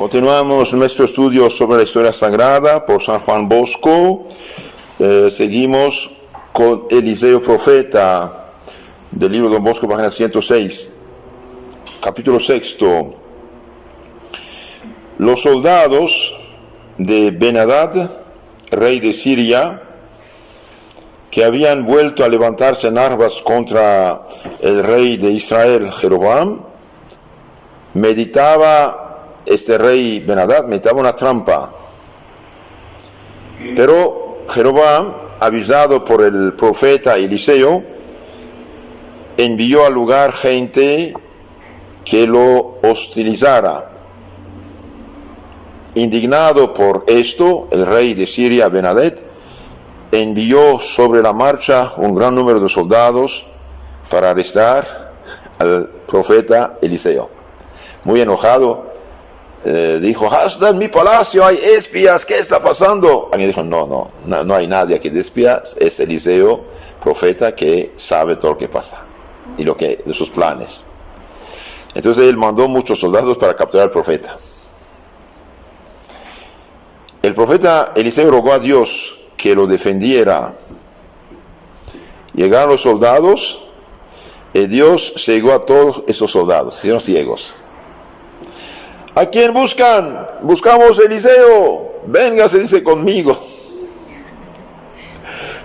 Continuamos nuestro estudio sobre la historia sagrada por San Juan Bosco. Seguimos con Eliseo profeta del libro de Don Bosco, página 106, capítulo 6. Los soldados de Ben-Hadad, rey de Siria, que habían vuelto a levantarse en armas contra el rey de Israel, Jeroboam, este rey Ben-Hadad meditaba una trampa. Pero Jeroboam, avisado por el profeta Eliseo, envió al lugar gente que lo hostilizara. Indignado por esto, el rey de Siria, Ben-Hadad, envió sobre la marcha un gran número de soldados para arrestar al profeta Eliseo. Muy enojado, dijo: hasta en mi palacio hay espías, ¿qué está pasando? Alguien dijo: no hay nadie aquí de espías, es Eliseo, profeta, que sabe todo lo que pasa y de sus planes. Entonces él mandó muchos soldados para capturar al profeta. El profeta Eliseo rogó a Dios que lo defendiera. Llegaron los soldados y Dios cegó a todos esos soldados, hicieron ciegos. ¿A quién buscan? Buscamos a Eliseo. Venga, se dice, conmigo.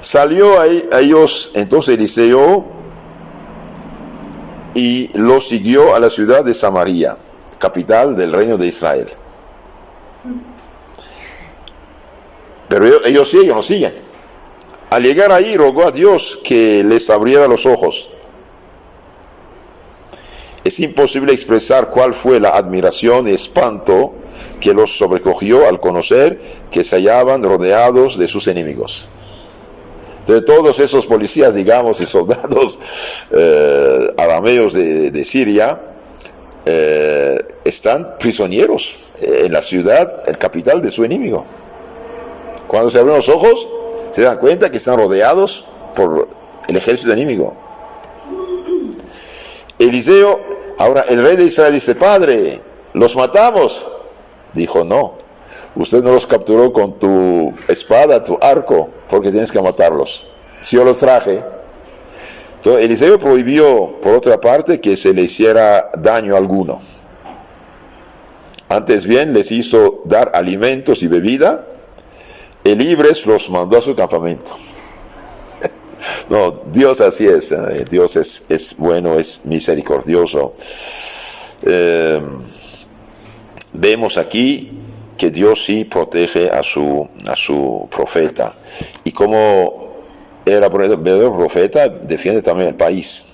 Salió a ellos entonces Eliseo y los siguió a la ciudad de Samaria, capital del reino de Israel. Pero ellos no siguen. Al llegar ahí, rogó a Dios que les abriera los ojos. Es imposible expresar cuál fue la admiración y espanto que los sobrecogió al conocer que se hallaban rodeados de sus enemigos. De todos esos policías, digamos, y soldados arameos de Siria, están prisioneros en la ciudad, el capital de su enemigo. Cuando se abren los ojos, se dan cuenta que están rodeados por el ejército enemigo. Eliseo, ahora el rey de Israel, dice: Padre, ¿los matamos? Dijo: no, usted no los capturó con tu espada, tu arco, porque tienes que matarlos. Si yo los traje. Entonces Eliseo prohibió, por otra parte, que se le hiciera daño alguno. Antes bien les hizo dar alimentos y bebida, y libres los mandó a su campamento. No, Dios así es, Dios es bueno, es misericordioso. Vemos aquí que Dios sí protege a su profeta, y como era verdadero profeta, defiende también el país.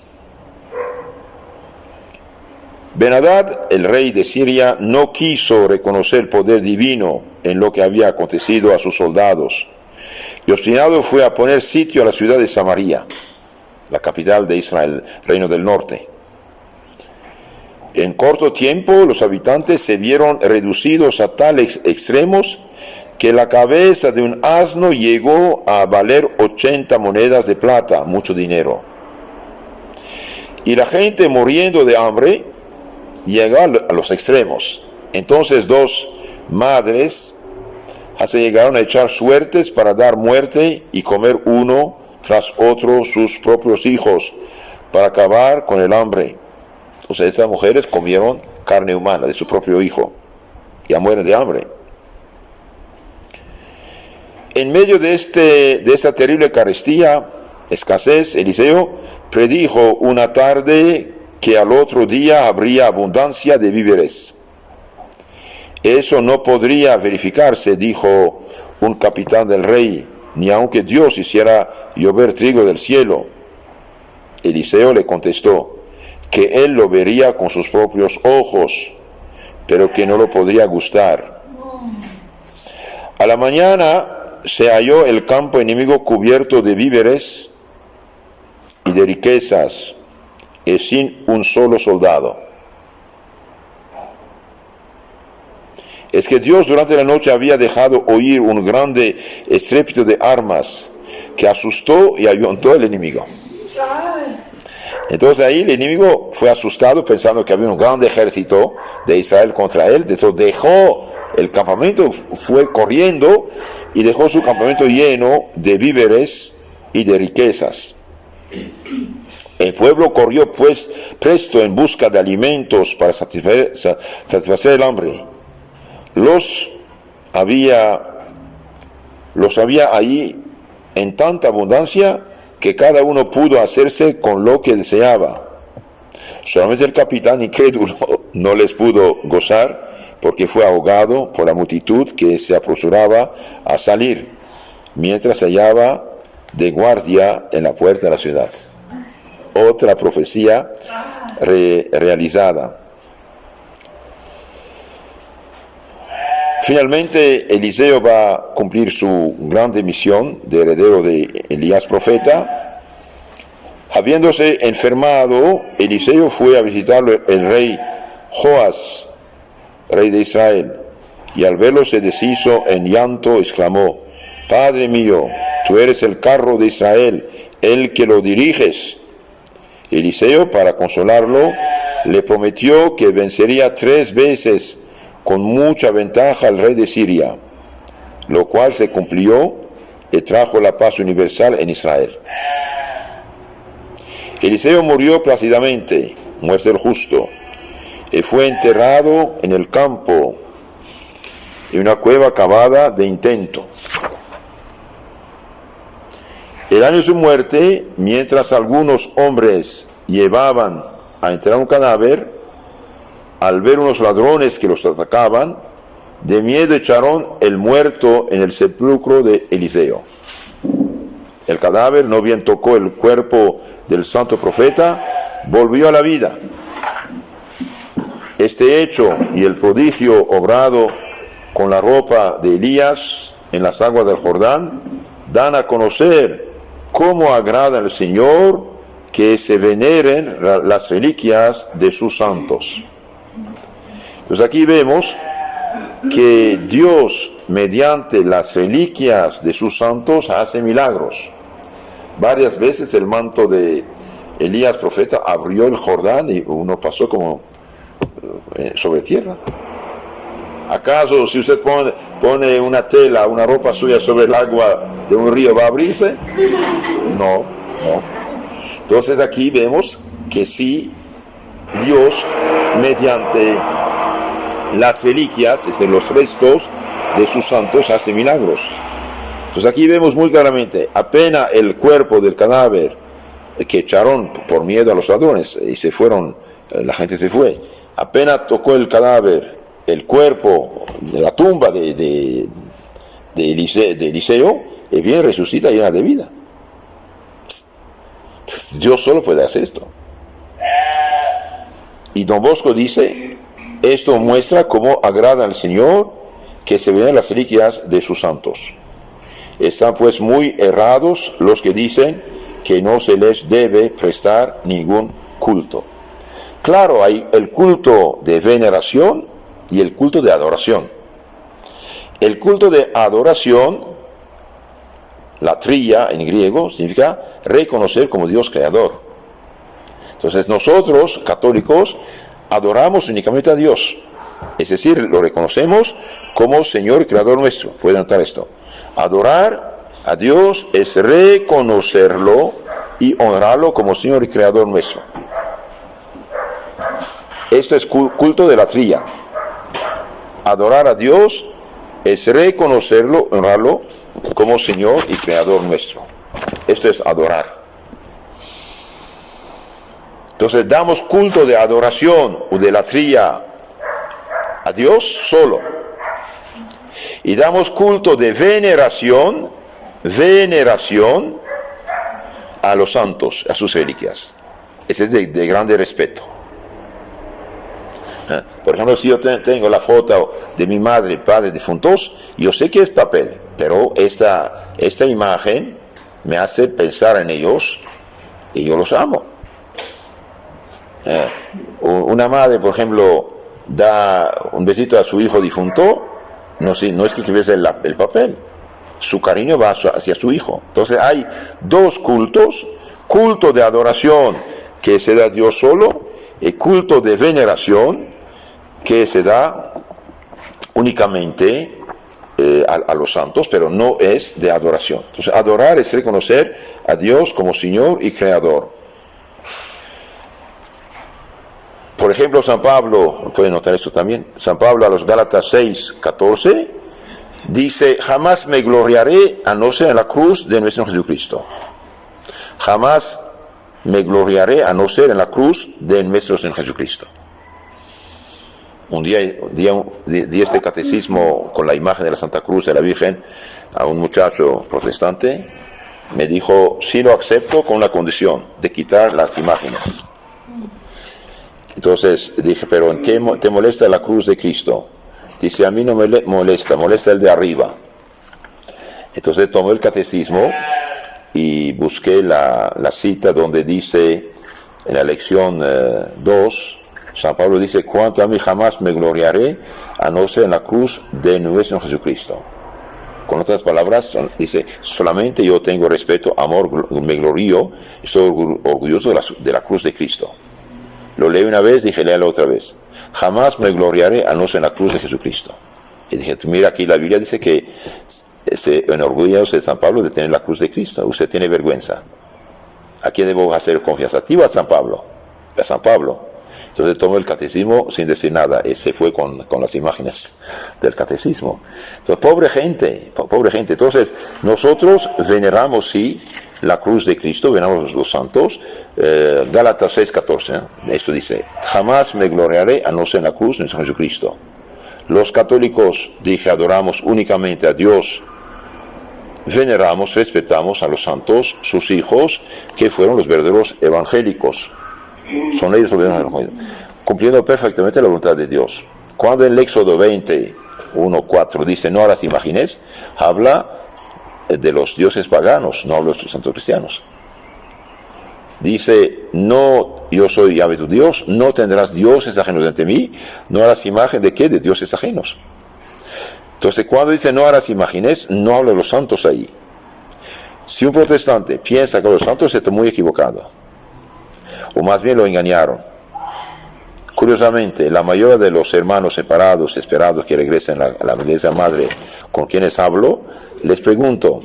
Ben-Hadad, el rey de Siria, no quiso reconocer el poder divino en lo que había acontecido a sus soldados, y obstinado fue a poner sitio a la ciudad de Samaria, la capital de Israel, reino del norte. En corto tiempo los habitantes se vieron reducidos a tales extremos que la cabeza de un asno llegó a valer 80 monedas de plata, mucho dinero. Y la gente, muriendo de hambre, llegó a los extremos. Entonces 2 madres se llegaron a echar suertes para dar muerte y comer uno tras otro sus propios hijos, para acabar con el hambre. O sea, estas mujeres comieron carne humana de su propio hijo, ya mueren de hambre. En medio de esta terrible carestía, escasez, Eliseo predijo una tarde que al otro día habría abundancia de víveres. Eso no podría verificarse, dijo un capitán del rey, ni aunque Dios hiciera llover trigo del cielo. Eliseo le contestó que él lo vería con sus propios ojos, pero que no lo podría gustar. A la mañana se halló el campo enemigo cubierto de víveres y de riquezas, y sin un solo soldado. Es que Dios durante la noche había dejado oír un grande estrépito de armas que asustó y ahuyentó al enemigo. Entonces ahí el enemigo fue asustado pensando que había un gran ejército de Israel contra él. Entonces dejó el campamento, fue corriendo y dejó su campamento lleno de víveres y de riquezas. El pueblo corrió pues presto en busca de alimentos para satisfacer el hambre. Los había ahí en tanta abundancia que cada uno pudo hacerse con lo que deseaba. Solamente el capitán incrédulo no les pudo gozar porque fue ahogado por la multitud que se apresuraba a salir, mientras se hallaba de guardia en la puerta de la ciudad. Otra profecía realizada. Finalmente, Eliseo va a cumplir su grande misión de heredero de Elías profeta. Habiéndose enfermado, Eliseo fue a visitarlo el rey Joás, rey de Israel, y al verlo se deshizo en llanto, exclamó: Padre mío, tú eres el carro de Israel, el que lo diriges. Eliseo, para consolarlo, le prometió que vencería 3 veces con mucha ventaja al rey de Siria, lo cual se cumplió y trajo la paz universal en Israel. Eliseo murió plácidamente, muerte del justo, y fue enterrado en el campo, en una cueva cavada de intento. El año de su muerte, mientras algunos hombres llevaban a enterrar un cadáver, al ver unos ladrones que los atacaban, de miedo echaron el muerto en el sepulcro de Eliseo. El cadáver, no bien tocó el cuerpo del santo profeta, volvió a la vida. Este hecho y el prodigio obrado con la ropa de Elías en las aguas del Jordán dan a conocer cómo agrada al Señor que se veneren las reliquias de sus santos. Entonces aquí vemos que Dios, mediante las reliquias de sus santos, hace milagros. Varias veces el manto de Elías profeta abrió el Jordán y uno pasó como sobre tierra. ¿Acaso si usted pone una tela, una ropa suya sobre el agua de un río, va a abrirse? No. Entonces aquí vemos que sí, Dios, mediante las reliquias, es decir, los restos de sus santos, hace milagros. Entonces aquí vemos muy claramente, apenas el cuerpo del cadáver que echaron por miedo a los ladrones y se fueron, la gente se fue, apenas tocó el cadáver, el cuerpo, la tumba de Eliseo, y bien resucita llena de vida. Dios solo puede hacer esto. Y Don Bosco dice: esto muestra cómo agrada al Señor que se vean las reliquias de sus santos. Están pues muy errados los que dicen que no se les debe prestar ningún culto. Claro, hay el culto de veneración y el culto de adoración. El culto de adoración, latría en griego, significa reconocer como Dios creador. Entonces nosotros, católicos, adoramos únicamente a Dios, es decir, lo reconocemos como Señor y Creador nuestro. Pueden notar esto: adorar a Dios es reconocerlo y honrarlo como Señor y Creador nuestro. Esto es culto de latría. Adorar a Dios es reconocerlo, honrarlo como Señor y Creador nuestro. Esto es adorar. Entonces damos culto de adoración o de latría a Dios solo. Y damos culto de veneración a los santos, a sus reliquias. Ese es de grande respeto. Por ejemplo, si yo tengo la foto de mi madre y padre difuntos, yo sé que es papel, pero esta imagen me hace pensar en ellos y yo los amo. Una madre, por ejemplo, da un besito a su hijo difunto, no es que ves el papel, su cariño va hacia su hijo. Entonces hay dos cultos: culto de adoración que se da a Dios solo, y culto de veneración, que se da únicamente a los santos, pero no es de adoración. Entonces, adorar es reconocer a Dios como Señor y Creador. Por ejemplo, San Pablo, pueden notar esto también, San Pablo a los Gálatas 6:14, dice: jamás me gloriaré a no ser en la cruz de nuestro Jesucristo. Jamás me gloriaré a no ser en la cruz de nuestro Señor Jesucristo. Un día di este catecismo con la imagen de la Santa Cruz de la Virgen a un muchacho protestante. Me dijo: sí lo acepto con la condición de quitar las imágenes. Entonces dije: ¿pero en qué te molesta la cruz de Cristo? Dice: a mí no me molesta el de arriba. Entonces tomé el catecismo y busqué la cita donde dice, en la lección 2, San Pablo dice: cuanto a mí, jamás me gloriaré a no ser en la cruz de nuestro Jesucristo. Con otras palabras, dice: solamente yo tengo respeto, amor, me glorío, estoy orgulloso de la cruz de Cristo. Lo leí una vez, dije: léalo otra vez. Jamás me gloriaré a no ser en la cruz de Jesucristo. Y dije: mira, aquí la Biblia dice que se enorgullece de San Pablo de tener la cruz de Cristo. Usted tiene vergüenza. ¿A quién debo hacer confianza? ¿A ti o a San Pablo? A San Pablo. Entonces tomó el catecismo sin decir nada, y se fue con las imágenes del catecismo. Entonces, pobre gente. Entonces, nosotros veneramos, sí, la cruz de Cristo, veneramos los santos. Gálatas 6:14, esto dice: jamás me gloriaré a no ser en la cruz de nuestro Jesucristo. Los católicos, dije, adoramos únicamente a Dios. Veneramos, respetamos a los santos, sus hijos, que fueron los verdaderos evangélicos. Son ellos los verdaderos evangélicos, cumpliendo perfectamente la voluntad de Dios. Cuando en el Éxodo 21:4 dice: no harás imágenes, habla de los dioses paganos, no habla de los santos cristianos. Dice: no, yo soy Yahvé tu Dios, no tendrás dioses ajenos ante mí, no harás imagen de qué, de dioses ajenos. Entonces, cuando dice no harás imágenes, no habla de los santos ahí. Si un protestante piensa que los santos, está muy equivocado, o más bien lo engañaron. Curiosamente, la mayoría de los hermanos separados, esperados que regresen a la iglesia madre con quienes hablo, les pregunto: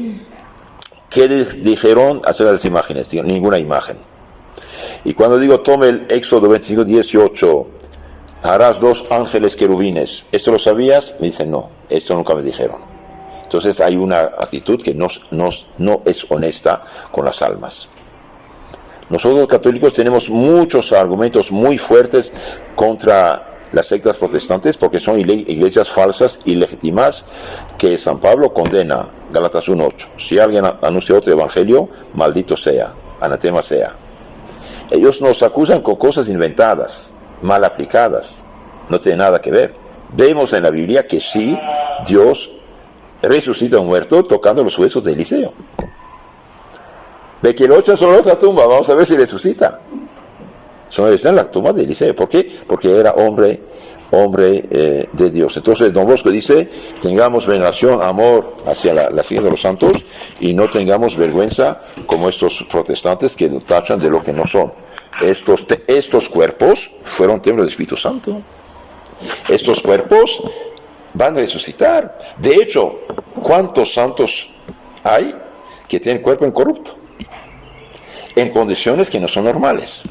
¿qué dijeron hacer las imágenes? Digo: ninguna imagen. Y cuando digo: tome el Éxodo 25:18, harás 2 ángeles querubines, ¿esto lo sabías? Me dicen: no, esto nunca me dijeron. Entonces hay una actitud que no es honesta con las almas. Nosotros los católicos tenemos muchos argumentos muy fuertes contra las sectas protestantes, porque son iglesias falsas, ilegítimas, que San Pablo condena. Gálatas 1:8. Si alguien anuncia otro evangelio, maldito sea, anatema sea. Ellos nos acusan con cosas inventadas, mal aplicadas, no tiene nada que ver. Vemos en la Biblia que sí, Dios resucita a un muerto tocando los huesos de Eliseo. De que lo echan sobre otra tumba, vamos a ver si resucita. Está en la tumba de Eliseo. ¿Por qué? Porque era hombre de Dios. Entonces Don Bosco dice: tengamos veneración, amor hacia la figura de los santos, y no tengamos vergüenza como estos protestantes que nos tachan de lo que no son. Estos cuerpos fueron templo del Espíritu Santo. Estos cuerpos van a resucitar. De hecho, ¿cuántos santos hay que tienen cuerpo incorrupto? En condiciones que no son normales.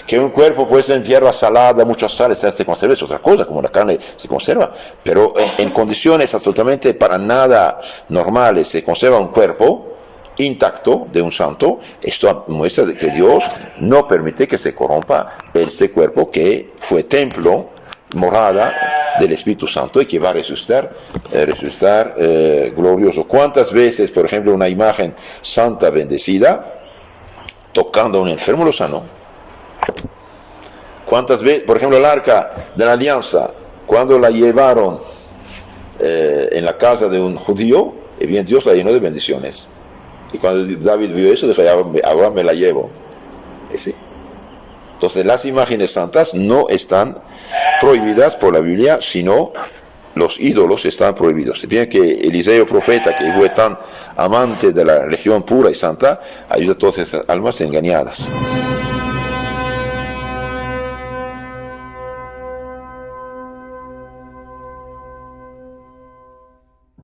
Que un cuerpo puede ser en tierra salada, mucha sal, se conserva, es otra cosa, como la carne se conserva, pero en condiciones absolutamente para nada normales se conserva un cuerpo intacto de un santo. Esto muestra de que Dios no permite que se corrompa este cuerpo que fue templo, morada del Espíritu Santo, y que va a resucitar glorioso. ¿Cuántas veces, por ejemplo, una imagen santa bendecida tocando a un enfermo lo sanó? ¿Cuántas veces, por ejemplo, el arca de la alianza, cuando la llevaron en la casa de un judío, y bien Dios la llenó de bendiciones? Y cuando David vio eso, dijo: ahora me la llevo. ¿Sí? Entonces, las imágenes santas no están prohibidas por la Biblia, sino los ídolos están prohibidos. Bien que Eliseo, profeta, que fue tan amante de la religión pura y santa, ayuda a todas esas almas engañadas.